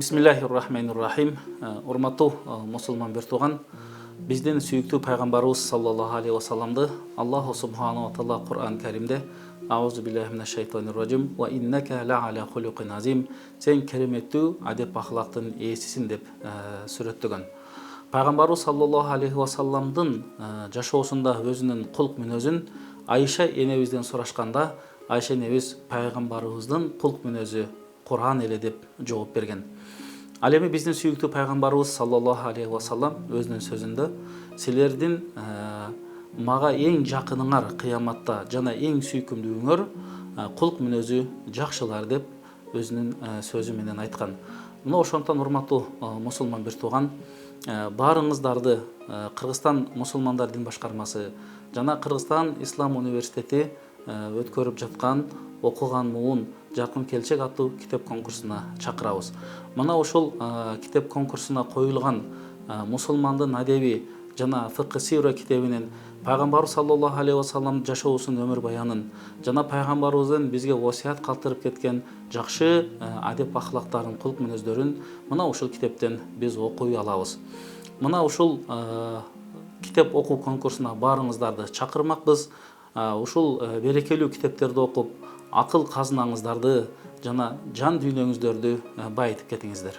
Бисмиллахир-рахманир-рахим. Урматтуу мусулман бир тууган, биздин сүйүктүү пайгамбарыбыз саллаллаху алейхи ва салламды Аллаху субханаху ва таала Кур'ан Каримде аузу биллахи минаш шайтанир раджим ва иннака ла аля хулуқин азим, сен кереметтүү адеп ахлактын ээсисиң деп сүрөттөгөн. Пайгамбарыбыз саллаллаху алейхи ва салламдын жашоосунда өзүнүн кулк мүнөзүн Айша энебизден сурашканда, Айша энебиз пайгамбарыбыздын кулк мүнөзү Кур'ан эле деп жооп берген. Ал эми биздин сүйүктүү пайгамбарыбыз саллаллаху алейхи ва саллам өзүнүн сөзүндө силердин мага эң жакыныңар кыяматта жана эң сүйкүмдүүңөр кулк мүнөзү жакшылар деп өзүнүн сөзү менен айткан. Мына ошондон урматтуу мусулман бир тууган, баарыңыздарды Кыргызстан мусулмандар дин башкармасы жана Кыргызстан Ислам университети өткөрүп жаткан окуган муун жаркын келчек аттуу китеп конкурсуна чакырабыз. Мына ошол китеп конкурсуна коюлган мусулмандын адеби жана фикы сира китебинин пайгамбарыбыз саллаллаху алейхи ва саллам жашоосун, өмүр баянын жана пайгамбарыбыздын бизге осуят калтырып кеткен жакшы адеп ахлактарын, кулк мүнөздөрүн мына ушул китептен биз окуй алабыз. Мына ушул китеп окуу конкурсуна баарыңыздарды чакырмакпыз. Ушул берекелүү китептерди окуп, акыл казынаңыздарды жана жан дүйнөңүздөрдү байытып кетиңиздер.